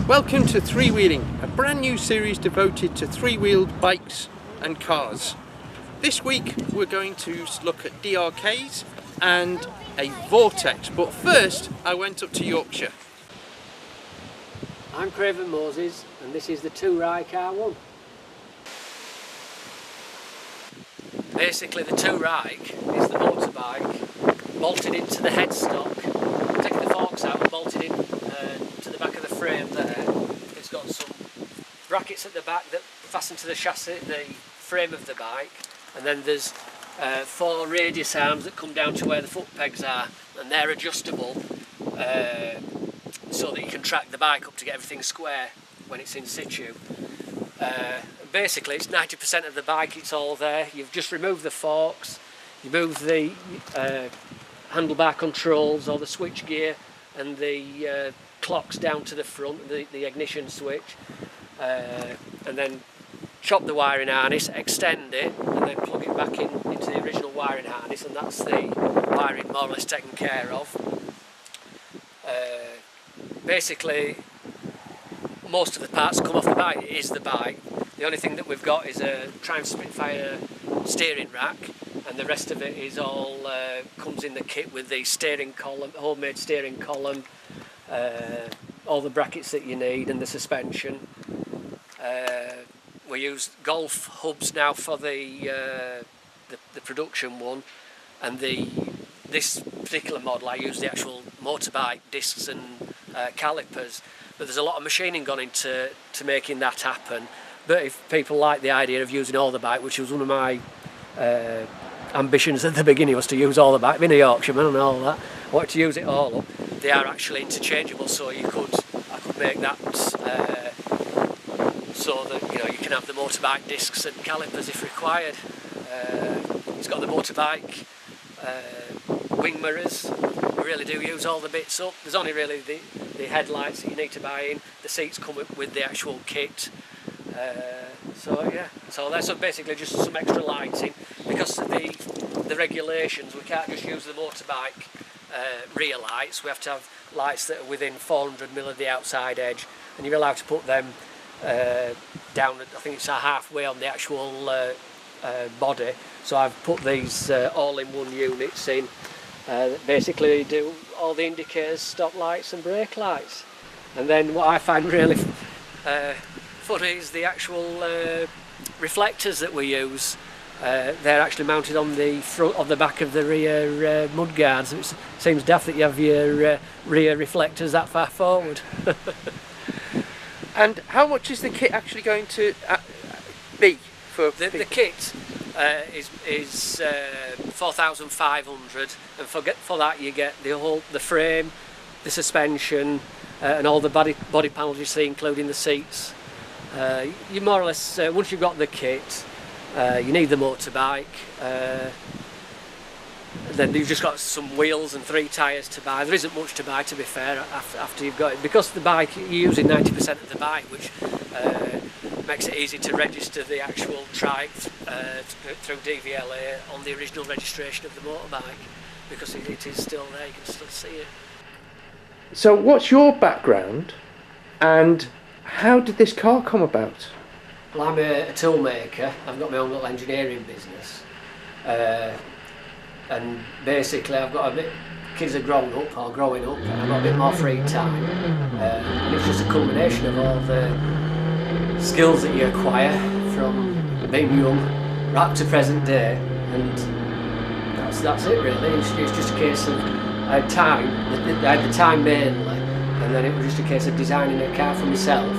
Welcome to Three Wheeling, a brand new series devoted to three-wheeled bikes and cars. This week we're going to look at DRKs and a Vortex, but first I went up to Yorkshire. I'm Craven Moses and this is the Rike R1. Basically the Rike is the motorbike bolted into the headstock, taking the forks out and bolted in to the back of the frame there. It's got some brackets at the back that fasten to the chassis, the frame of the bike, and then there's 4 radius arms that come down to where the foot pegs are, and they're adjustable so that you can track the bike up to get everything square when it's in situ. Basically it's 90% of the bike, it's all there. You've just removed the forks, you move the handlebar controls or the switch gear and the clocks down to the front, the ignition switch, and then chop the wiring harness, extend it and then plug it back into the original wiring harness, and that's the wiring more or less taken care of. Basically most of the parts come off the bike, it is the bike. The only thing that we've got is a Triumph Spitfire steering rack, and the rest of it is all comes in the kit with the steering column, homemade steering column, all the brackets that you need and the suspension. We use Golf hubs now for the production one, and this particular model I use the actual motorbike discs and calipers, but there's a lot of machining gone into making that happen. But if people like the idea of using all the bike, which was one of my ambitions at the beginning, was to use all the bike, being a Yorkshireman and all that, I wanted to use it all up. They are actually interchangeable, so I could make that so that you can have the motorbike discs and calipers if required. It's got the motorbike wing mirrors. We really do use all the bits up. There's only really the headlights that you need to buy in. The seats come with the actual kit. So yeah, so that's basically just some extra lighting. Because of the regulations, we can't just use the motorbike rear lights. We have to have lights that are within 400mm of the outside edge, and you're allowed to put them down, I think it's halfway on the actual body. So I've put these all-in-one units in that basically do all the indicators, stop lights and brake lights. And then what I find really funny is the actual reflectors that we use. They're actually mounted on the front, on the back of the rear mudguards. It seems daft that you have your rear reflectors that far forward. And how much is the kit actually going to be for the kit? Is 4,500, and for that you get the frame, the suspension, and all the body panels you see, including the seats. You more or less, once you've got the kit, you need the motorbike. Then you've just got some wheels and 3 tyres to buy. There isn't much to buy, to be fair, after you've got it, because the bike, you're using 90% of the bike, which makes it easy to register the actual trike through DVLA on the original registration of the motorbike, because it is still there, you can still see it. So what's your background and how did this car come about? Well, I'm a tool maker. I've got my own little engineering business, and basically I've got kids are growing up and I've got a bit more free time, and it's just a culmination of all the skills that you acquire from being young right up to present day, and that's it really. It's just a case of I had the time mainly, and then it was just a case of designing a car for myself.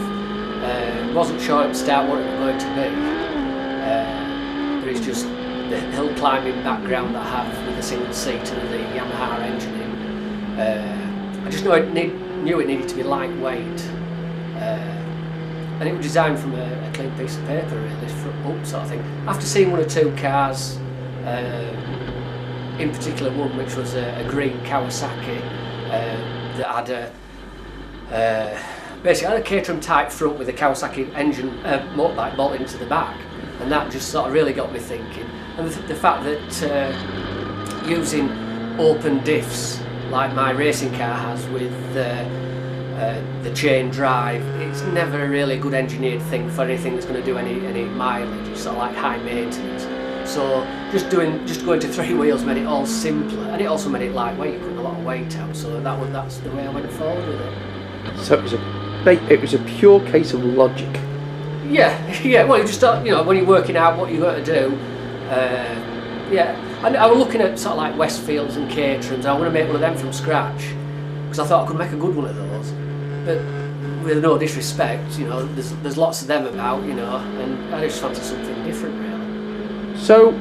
Wasn't sure at the start what it was going to be, but it's just the hill climbing background that I have with the single seat and the Yamaha engine in. I just knew it needed to be lightweight, and it was designed from a clean piece of paper really, front up sort of thing. After seeing 1 or 2 cars, in particular one which was a green Kawasaki that had basically had a Caterham type front with a Kawasaki engine motorbike bolted into the back, and that just sort of really got me thinking. And the fact that using open diffs like my racing car has with the chain drive. It's never a really good engineered thing for anything that's going to do any mileage. It's sort of like high maintenance. So just going to 3 wheels made it all simpler, and it also made it lightweight. You put a lot of weight out, so that's the way I went forward with it. So it was a pure case of logic. Yeah. Well, you just start, when you're working out what you're going to do. I was looking at sort of like Westfields and Caterhams. I want to make one of them from scratch because I thought I could make a good one of those. But with no disrespect, there's lots of them about, and I just fancy something different, really. So,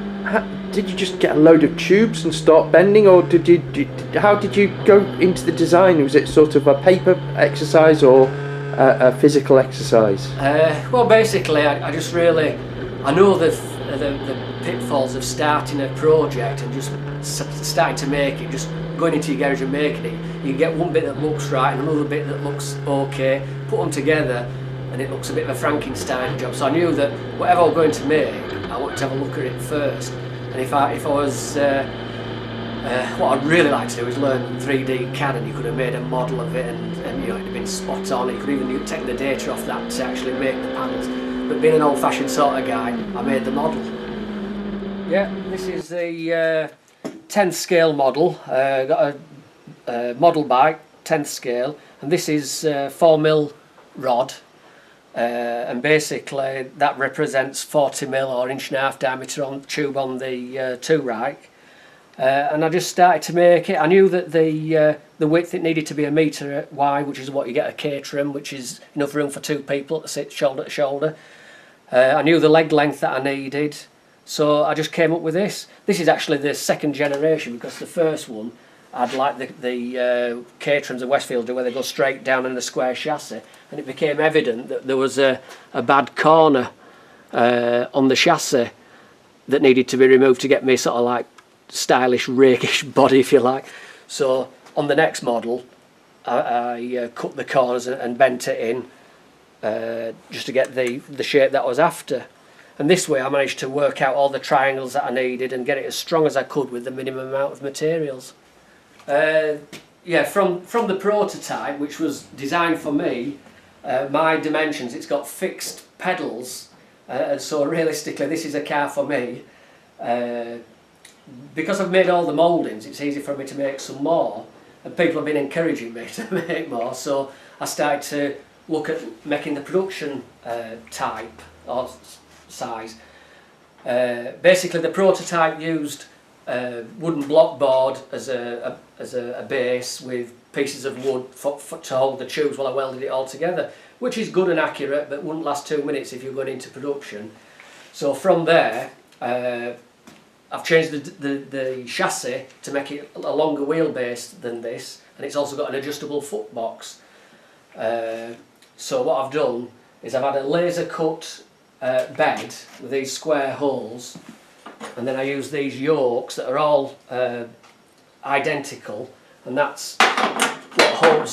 did you just get a load of tubes and start bending, or how did you go into the design? Was it sort of a paper exercise or a physical exercise? Well, basically, I just really, I know the pitfalls of starting a project and just starting to make it, just going into your garage and making it. You get one bit that looks right and another bit that looks okay, put them together and it looks a bit of a Frankenstein job. So I knew that whatever I was going to make, I wanted to have a look at it first. And if I was, what I'd really like to do is learn 3D CAD, and you could have made a model of it and it'd have been spot on. You could even take the data off that to actually make the panels. But being an old-fashioned sort of guy, I made the model. Yeah, this is the 10th scale model. Got a model bike, 10th scale, and this is 4mm rod, and basically that represents 40mm or 1.5" diameter on tube on the 2 Rike. And I just started to make it. I knew that the width, it needed to be 1 metre wide, which is what you get a Caterham, which is enough room for 2 people to sit shoulder to shoulder. I knew the leg length that I needed, so I just came up with this. This is actually the 2nd generation, because the first one I'd like the Caterhams and Westfields do, where they go straight down in a square chassis, and it became evident that there was a bad corner on the chassis that needed to be removed to get me sort of like stylish, rakish body, if you like. So on the next model, I cut the corners and bent it in just to get the shape that I was after. And this way I managed to work out all the triangles that I needed and get it as strong as I could with the minimum amount of materials. Yeah, from the prototype, which was designed for me, my dimensions, it's got fixed pedals, and so realistically this is a car for me. Because I've made all the mouldings, it's easy for me to make some more, and people have been encouraging me to make more, so I started to look at making the production type or size. Basically the prototype used wooden block board as a base with pieces of wood to hold the tubes while I welded it all together, which is good and accurate, but wouldn't last 2 minutes if you're going into production. So from there I've changed the chassis to make it a longer wheelbase than this, and it's also got an adjustable foot box. So what I've done is I've had a laser cut bed with these square holes, and then I use these yokes that are all identical, and that's what holds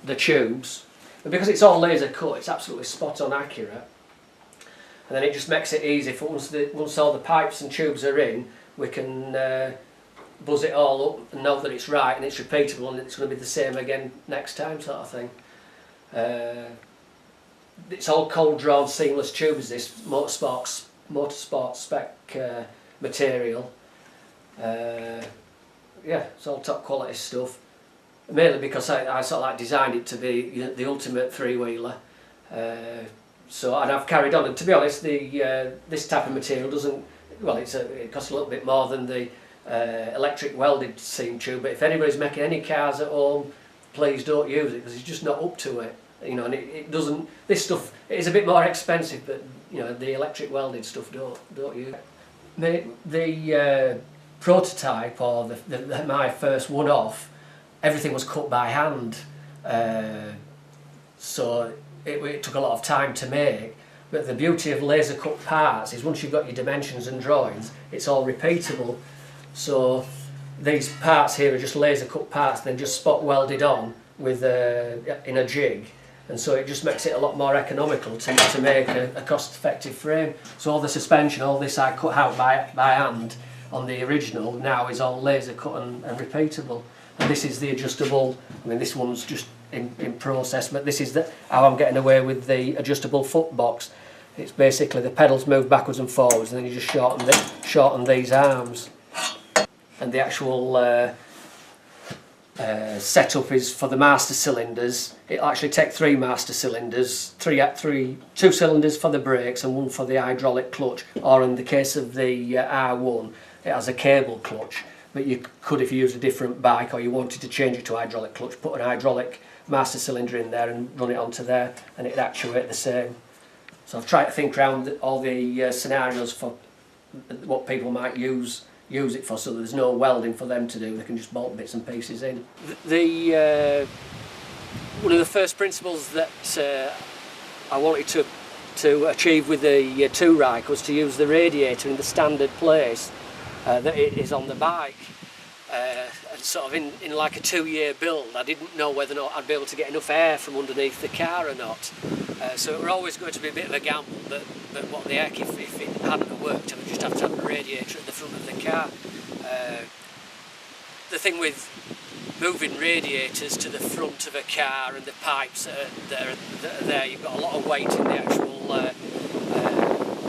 the tubes. And because it's all laser cut, it's absolutely spot on accurate. And then it just makes it easy for once all the pipes and tubes are in, we can buzz it all up and know that it's right and it's repeatable and it's going to be the same again next time, sort of thing. It's all cold drawn seamless tubes, this motorsport spec material. Yeah, it's all top quality stuff. Mainly because I sort of like designed it to be the ultimate 3-wheeler. So, and I've carried on, and to be honest, this type of material doesn't, well, it costs a little bit more than the electric welded seam tube, but if anybody's making any cars at home, please don't use it, because it's just not up to it, and it doesn't, this stuff, it is a bit more expensive, but the electric welded stuff don't use it. The prototype, or my first one-off, everything was cut by hand, so it took a lot of time to make, but the beauty of laser cut parts is once you've got your dimensions and drawings, it's all repeatable. So these parts here are just laser cut parts, then just spot welded on with in a jig, and so it just makes it a lot more economical to make a cost-effective frame. So all the suspension, all this I cut out by hand, on the original now is all laser cut and repeatable. And this is the adjustable. I mean, this one's just in process, but this is how I'm getting away with the adjustable foot box. It's basically the pedals move backwards and forwards, and then you just shorten these arms. And the actual setup is for the master cylinders. It'll actually take 3 master cylinders, two cylinders for the brakes and 1 for the hydraulic clutch, or in the case of the R1 it has a cable clutch, but you could, if you use a different bike or you wanted to change it to hydraulic clutch, put an hydraulic master cylinder in there and run it onto there, and it'd actuate the same. So I've tried to think around all the scenarios for what people might use it for, so that there's no welding for them to do. They can just bolt bits and pieces in. One of the first principles that I wanted to achieve with the 2 Rike was to use the radiator in the standard place that it is on the bike. And sort of in like a 2-year build, I didn't know whether or not I'd be able to get enough air from underneath the car or not. So it were always going to be a bit of a gamble, but what the heck, if it hadn't worked, I would just have to have a radiator at the front of the car. The thing with moving radiators to the front of a car and the pipes that are there, you've got a lot of weight in the actual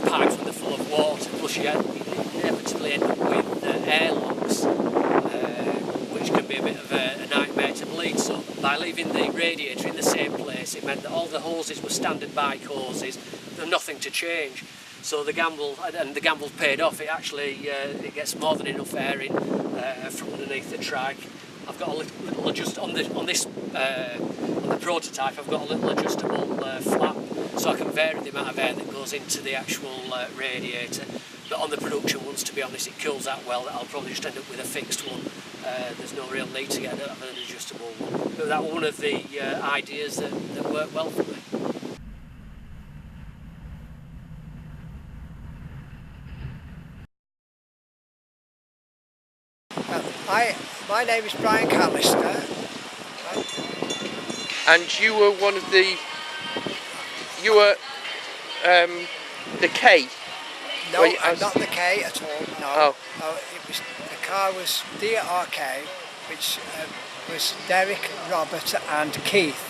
pipes when they're full of water, plus you inevitably end up with airlocks, which can be a bit of a nightmare to bleed. So by leaving the radiator in the same place, it meant that all the hoses were standard bike hoses, there's nothing to change. So the gamble, and the gamble paid off. It actually it gets more than enough air in from underneath the trike. I've got a little adjust on the prototype. I've got a little adjustable flap, so I can vary the amount of air that goes into the actual radiator. But on the production ones, to be honest, it cools that well that I'll probably just end up with a fixed one. There's no real need to get an adjustable one. But that was one of the ideas that worked well for me. My name is Brian Thompson. And you were one of the... You were the K? No, I'm not the K at all, no. Oh. No, the car was DRK, which was Derek, Robert and Keith,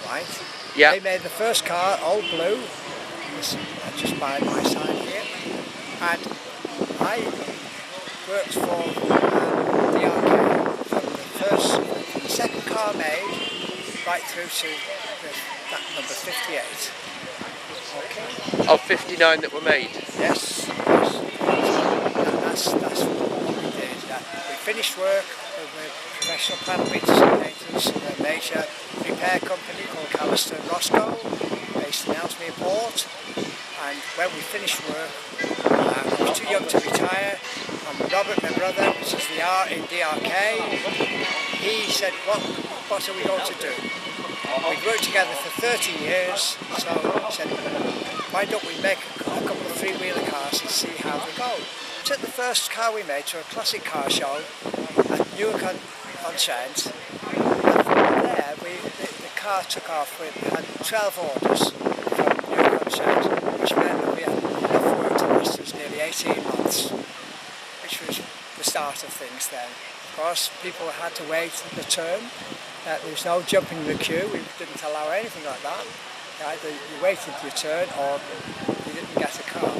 right? Yeah. They made the first car, all blue, just by my side here, and I worked for DRK from the second car made right through to that number 58. Okay. Of 59 that were made? Yes. That's what we did. We finished work with a professional panel beaters and painters, a major repair company called Callister and Roscoe, based in Ellesmere Port. And when we finished work, I was too young to retire, and Robert, my brother, which is the R in DRK, he said, what are we going to do? We'd worked together for 13 years, so he said, why don't we make a couple of 3-wheeler cars and see how they go? We took the first car we made to a classic car show at Newark-on-Trent, and from there the car took off. We had 12 orders from Newark-on-Trent, which meant that we had enough work to last us nearly 18 months, which was the start of things then. Of course, people had to wait the turn. There was no jumping the queue. We didn't allow anything like that. Either you waited your turn or you didn't get a car.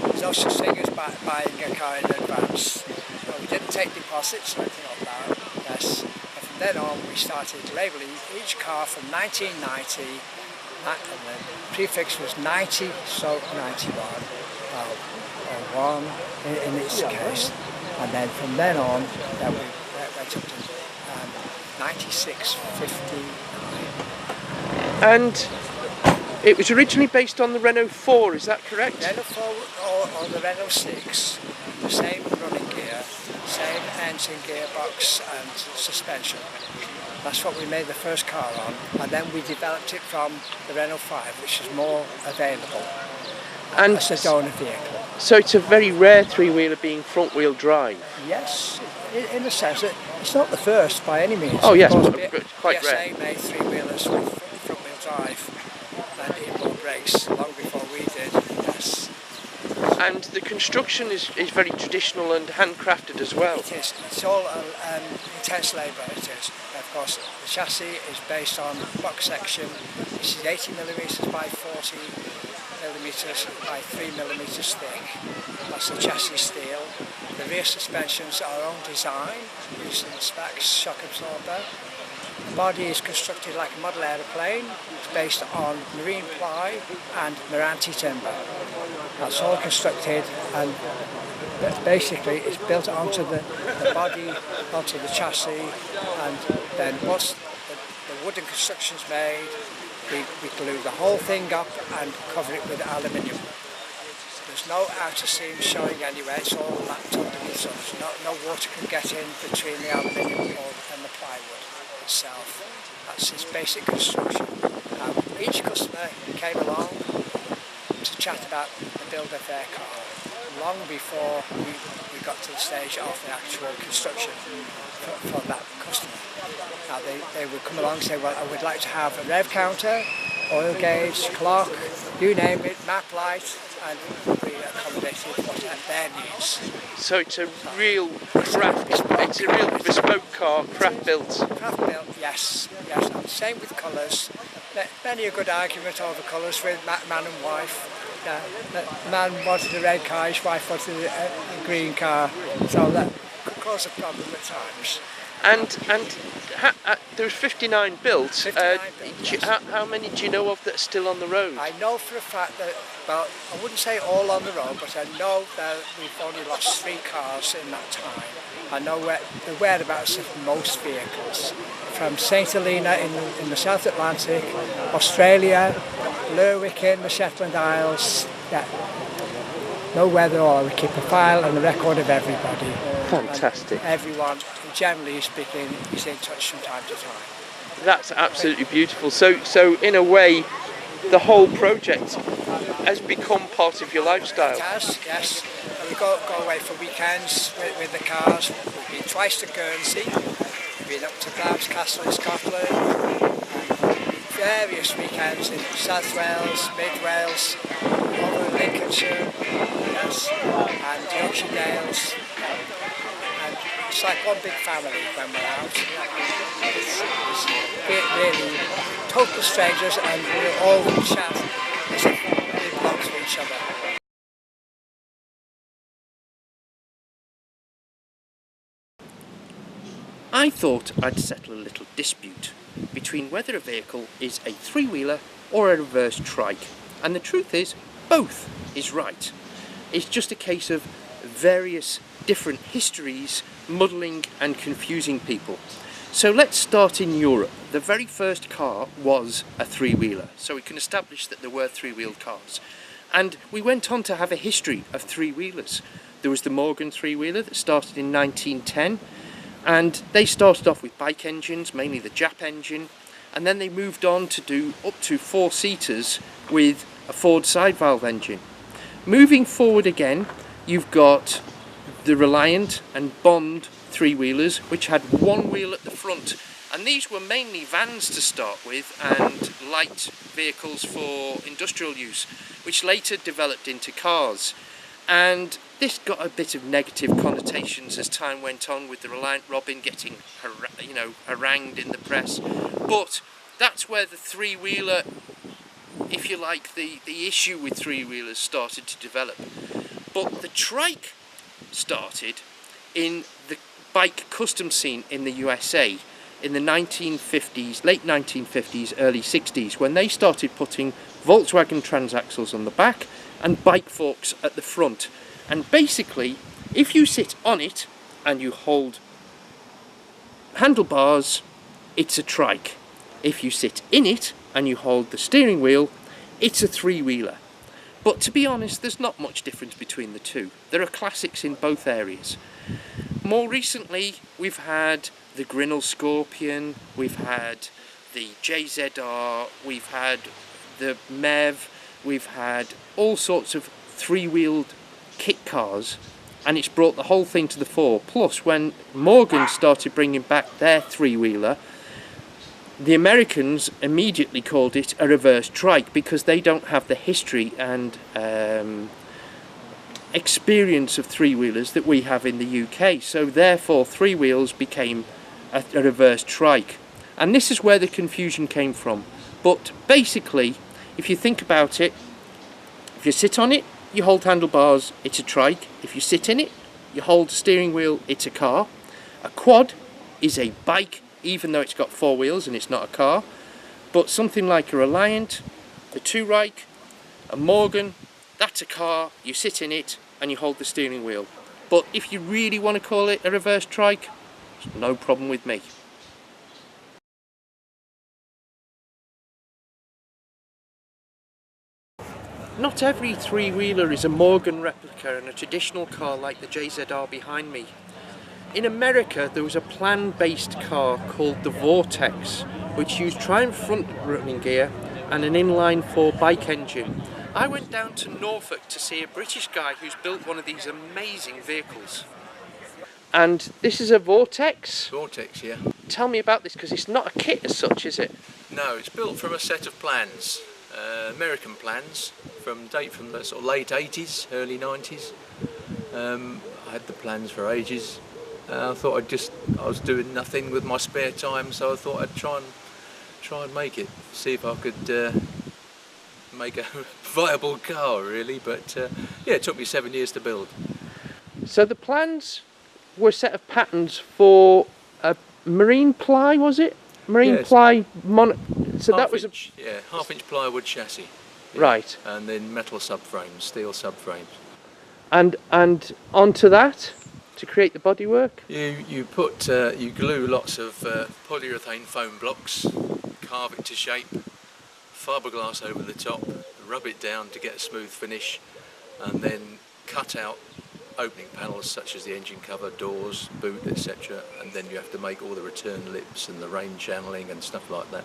There's no such thing as buying a car in advance. So we didn't take deposits or anything like that. Yes. And from then on we started labelling each car from 1990, and the prefix was 90, so 91, or 1 in this case. And then from then on, we went up to 96, 59. And it was originally based on the Renault 4, is that correct? Renault 4 or the Renault 6, the same running gear, same engine, gearbox and suspension. That's what we made the first car on, and then we developed it from the Renault 5, which is more available and as a donor vehicle. So it's a very rare 3-wheeler being front-wheel drive? Yes, in a sense. It's not the first by any means. Oh yes, quite rare. PSA made 3-wheelers with front-wheel drive and inboard brakes long before we did, yes. And the construction is very traditional and handcrafted as well. It is. It's all intense labour, it is. Of course, the chassis is based on box section. This is 80mm by 40mm by 3mm thick. That's the chassis steel. The rear suspensions are our own design, using the Specs shock absorber. The body is constructed like a model aeroplane. It's based on marine ply and Meranti timber. That's all constructed, and basically it's built onto the body, onto the chassis, and then once the wooden construction's made, we glue the whole thing up and cover it with aluminium. There's no outer seam showing anywhere, it's all lapped underneath, so no water can get in between the aluminium and the plywood itself. That's its basic construction. Each customer came along to chat about the build of their car long before we got to the stage of the actual construction for that customer. Now they would come along and say, well, I would like to have a rev counter, oil gauge, clock, you name it, map light, and we accommodated their needs. So it's a real craft, it's a real bespoke car, craft built. Craft built, yes. And same with colours. Many a good argument over colours with man and wife. The man wanted a red car, his wife wanted a green car, so that could cause a problem at times. And there was 59 built. 59 built, yes. How many do you know of that are still on the road? I know for a fact that, well, I wouldn't say all on the road, but I know that we've only lost 3 cars in that time. I know the whereabouts of most vehicles, from St Helena in the South Atlantic, Australia, Lerwick in the Shetland Isles. Yeah, nowhere at all. We keep a file and a record of everybody. Fantastic. And everyone, generally speaking, is in touch from time to time. That's absolutely beautiful. So in a way, the whole project has become part of your lifestyle. It has, yes. And we go away for weekends with the cars. We've been twice to Guernsey. We've been up to Glamis Castle in Scotland. And various weekends in South Wales, Mid Wales, over in Lincolnshire, yes, and Yorkshire Dales. And it's like one big family when we're out. It's really total strangers, and we all chat as if we belong to each other. I thought I'd settle a little dispute between whether a vehicle is a three-wheeler or a reverse trike, and the truth is both is right. It's just a case of various different histories muddling and confusing people. So let's start in Europe. The very first car was a three-wheeler, so we can establish that there were three-wheeled cars. And we went on to have a history of three-wheelers. There was the Morgan three-wheeler that started in 1910, and they started off with bike engines, mainly the Jap engine, and then they moved on to do up to 4-seaters with a Ford side valve engine. Moving forward again, you've got the Reliant and Bond three-wheelers, which had one wheel at the front, and these were mainly vans to start with and light vehicles for industrial use, which later developed into cars. And this got a bit of negative connotations as time went on, with the Reliant Robin getting harangued in the press. But that's where the three-wheeler, if you like, the issue with three-wheelers started to develop. But the trike started in the bike custom scene in the USA in the 1950s, late 1950s, early 60s, when they started putting Volkswagen transaxles on the back and bike forks at the front. And basically, if you sit on it and you hold handlebars, it's a trike. If you sit in it and you hold the steering wheel, it's a three-wheeler. But to be honest, there's not much difference between the two. There are classics in both areas. More recently, we've had the Grinnell Scorpion, we've had the JZR, we've had the MEV, we've had all sorts of three-wheeled kit cars, and it's brought the whole thing to the fore. Plus, when Morgan started bringing back their three-wheeler, the Americans immediately called it a reverse trike, because they don't have the history and experience of three-wheelers that we have in the UK, so therefore three wheels became a reverse trike, and this is where the confusion came from. But basically, if you think about it, if you sit on it, you hold handlebars, it's a trike. If you sit in it, you hold the steering wheel, it's a car. A quad is a bike, even though it's got four wheels and it's not a car. But something like a Reliant, the Two Rike, a Morgan, that's a car, you sit in it and you hold the steering wheel. But if you really want to call it a reverse trike, no problem with me. Not every three-wheeler is a Morgan replica and a traditional car like the JZR behind me. In America there was a plan-based car called the Vortex, which used Triumph front running gear and an inline-four bike engine. I went down to Norfolk to see a British guy who's built one of these amazing vehicles. And this is a Vortex? Vortex, yeah. Tell me about this, because it's not a kit as such, is it? No, it's built from a set of plans, American plans, date from the sort of late 80s, early 90s. I had the plans for ages. I thought I was doing nothing with my spare time, so I thought I'd try and make it, see if I could make a viable car, really. But yeah, it took me 7 years to build. So the plans were a set of patterns for a marine ply, was it? Marine ply so that was half-inch plywood chassis. Yeah. Right. And then metal subframes, steel subframes. And onto that to create the bodywork? You glue lots of polyurethane foam blocks, carve it to shape, fiberglass over the top, rub it down to get a smooth finish, and then cut out opening panels such as the engine cover, doors, boot, etc. And then you have to make all the return lips and the rain channeling and stuff like that.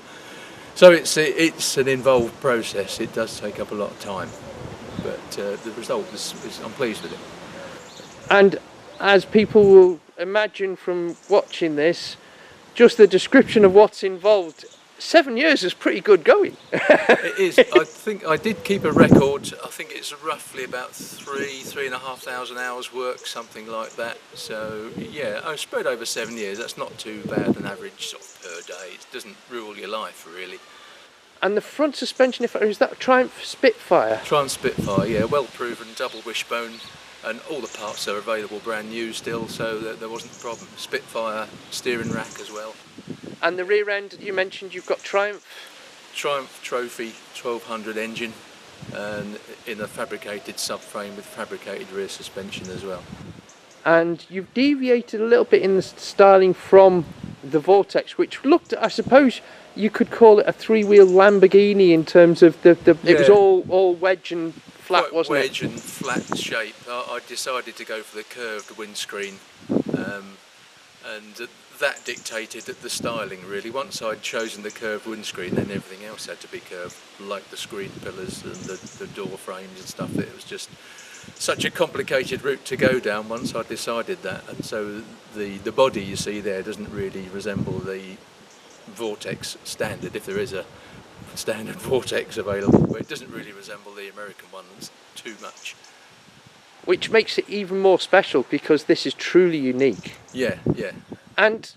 So it's an involved process. It does take up a lot of time, but the result is I'm pleased with it. And as people will imagine from watching this, just the description of what's involved, 7 years is pretty good going. It is. I think I did keep a record. I think it's roughly about 3,500 hours work, something like that. So yeah, I spread over 7 years. That's not too bad an average sort of per day. It doesn't rule your life really. And the front suspension, is that a Triumph Spitfire? Triumph Spitfire, yeah, well proven, double wishbone, and all the parts are available brand new still, so there wasn't a problem. Spitfire steering rack as well. And the rear end, you mentioned you've got Triumph Trophy 1200 engine, and in a fabricated subframe with fabricated rear suspension as well. And you've deviated a little bit in the styling from the Vortex, which looked, I suppose you could call it a three-wheel Lamborghini in terms of it was all wedge and flat, Quite wasn't it? wedge and flat shape. I decided to go for the curved windscreen, and that dictated the styling really. Once I'd chosen the curved windscreen, then everything else had to be curved, like the screen pillars and the door frames and stuff. It was just such a complicated route to go down once I decided that, and so the body you see there doesn't really resemble the Vortex standard, if there is a standard Vortex available, but it doesn't really resemble the American ones too much. Which makes it even more special because this is truly unique. Yeah, yeah. And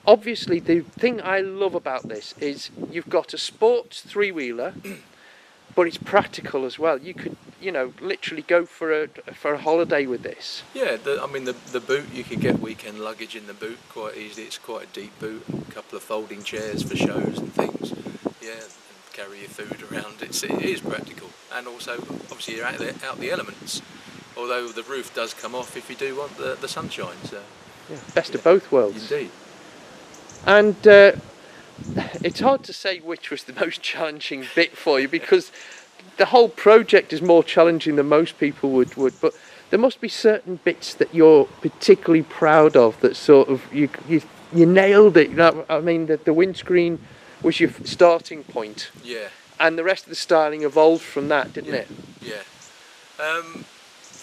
obviously the thing I love about this is you've got a sports three-wheeler, but it's practical as well. You could, literally go for a holiday with this. Yeah, the boot, you can get weekend luggage in the boot quite easily. It's quite a deep boot, a couple of folding chairs for shows and things. Yeah, and carry your food around. It is practical, and also obviously you're out the elements. Although the roof does come off if you do want the sunshine. So yeah, best of both worlds. Indeed. And it's hard to say which was the most challenging bit for you, because the whole project is more challenging than most people would. But there must be certain bits that you're particularly proud of that sort of you nailed it. I mean, the windscreen was your starting point. Yeah. And the rest of the styling evolved from that, didn't it? Yeah.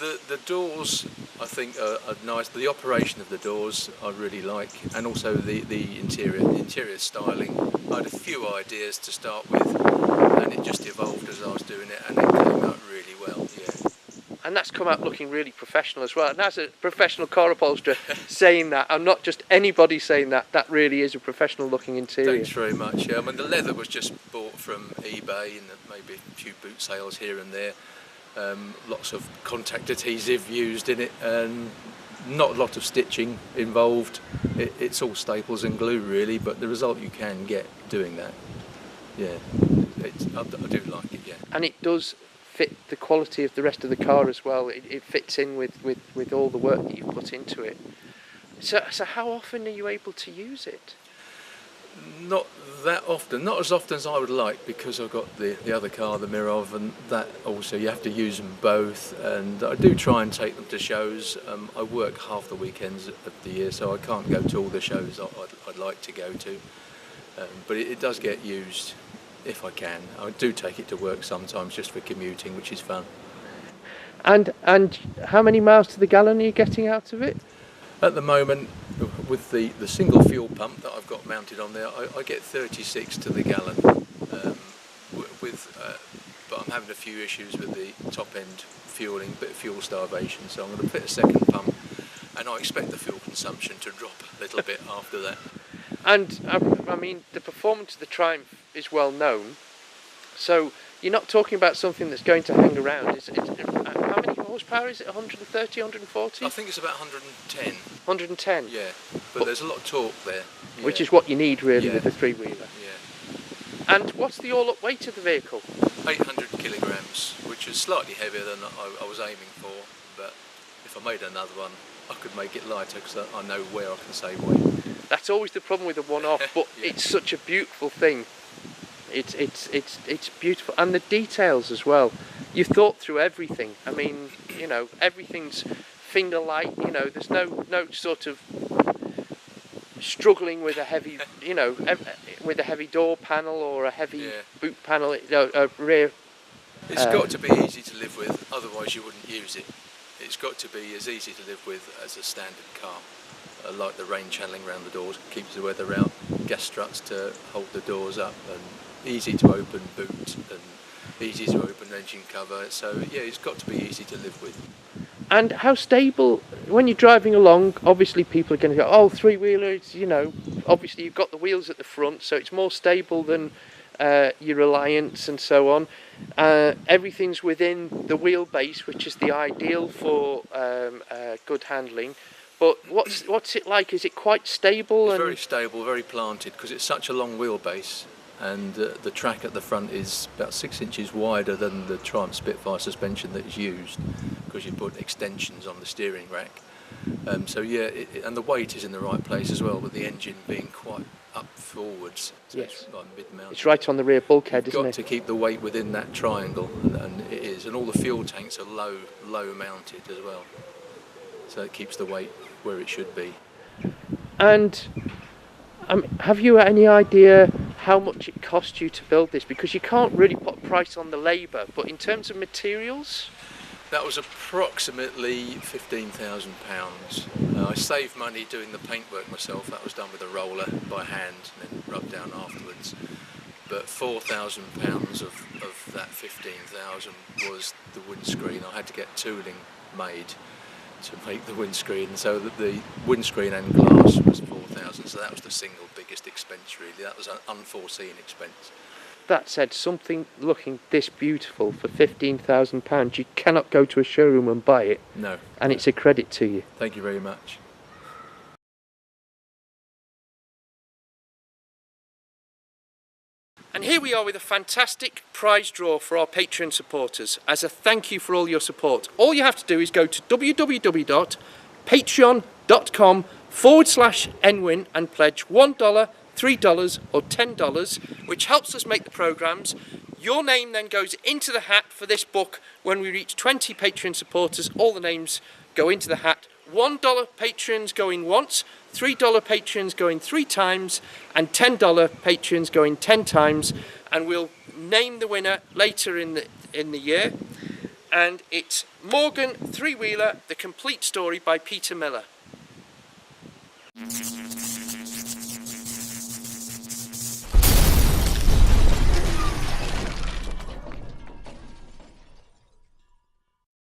The doors, I think, are nice. The operation of the doors I really like, and also the interior styling. I had a few ideas to start with, and it just evolved as I was doing it, and it came out really well. Yeah. And that's come out looking really professional as well. And as a professional car upholsterer saying that, and not just anybody saying that, that really is a professional looking interior. Thanks very much. Yeah, I mean, the leather was just bought from eBay and maybe a few boot sales here and there. Lots of contact adhesive used in it and not a lot of stitching involved. It's all staples and glue really, but the result you can get doing that, yeah, I do like it, yeah. And it does fit the quality of the rest of the car as well. It fits in with all the work that you've put into it. So how often are you able to use it? Not that often, not as often as I would like, because I've got the other car, the Mirov, and that also you have to use them both, and I do try and take them to shows. I work half the weekends of the year, so I can't go to all the shows I'd like to go to, but it does get used if I can. I do take it to work sometimes just for commuting, which is fun. And how many miles to the gallon are you getting out of it? At the moment, with the single fuel pump that I've got mounted on there, I get 36 to the gallon. But I'm having a few issues with the top end fueling, bit of fuel starvation, so I'm going to fit a second pump, and I expect the fuel consumption to drop a little bit after that. And I mean, the performance of the Triumph is well known, so you're not talking about something that's going to hang around. How many horsepower is it? 130, 140? I think it's about 110. 110? Yeah, but there's a lot of torque there. Yeah. Which is what you need really, yeah, with a three-wheeler. Yeah. And what's the all-up weight of the vehicle? 800 kilograms, which is slightly heavier than I was aiming for, but if I made another one, I could make it lighter because I know where I can save weight. That's always the problem with a one-off, but yeah. It's such a beautiful thing. It's beautiful, and the details as well. You've thought through everything. I mean, you know, everything's finger light. You know, there's no sort of struggling with a heavy, you know, with a heavy door panel or a heavy yeah. boot panel, a rear. It's got to be easy to live with, otherwise you wouldn't use it. It's got to be as easy to live with as a standard car. Like the rain channeling around the doors, keeps the weather out, gas struts to hold the doors up, and easy to open boot, and easy to open engine cover. So yeah, it's got to be easy to live with. And how stable, when you're driving along, obviously people are going to go, oh, three-wheelers, you know, obviously you've got the wheels at the front, so it's more stable than your Reliance and so on. Everything's within the wheelbase, which is the ideal for good handling. But what's it like? Is it quite stable? It's very stable, very planted, because it's such a long wheelbase, and the track at the front is about 6 inches wider than the Triumph Spitfire suspension that is used, because you put extensions on the steering rack. So yeah, and the weight is in the right place as well, with the engine being quite up forwards. So yes. It's like mid-mount. It's right on the rear bulkhead, isn't it? You've got to keep the weight within that triangle, and it is. And all the fuel tanks are low mounted as well, so it keeps the weight where it should be. And have you any idea how much it cost you to build this? Because you can't really put a price on the labour, but in terms of materials? That was approximately £15,000. I saved money doing the paintwork myself. That was done with a roller by hand and then rubbed down afterwards. But £4,000 of that 15,000 was the windscreen. I had to get tooling made to make the windscreen, so that the windscreen and glass was 4,000. So that was the single biggest expense really. That was an unforeseen expense. That said, something looking this beautiful for £15,000, you cannot go to a showroom and buy it. No. And it's a credit to you. Thank you very much. And here we are with a fantastic prize draw for our Patreon supporters as a thank you for all your support. All you have to do is go to www.patreon.com/nwin and pledge $1, $3 or $10, which helps us make the programmes. Your name then goes into the hat for this book. When we reach 20 Patreon supporters, all the names go into the hat. $1 patrons going once, $3 patrons going 3 times, and $10 patrons going 10 times, and we'll name the winner later in the year. And it's Morgan Three-Wheeler, The Complete Story by Peter Miller.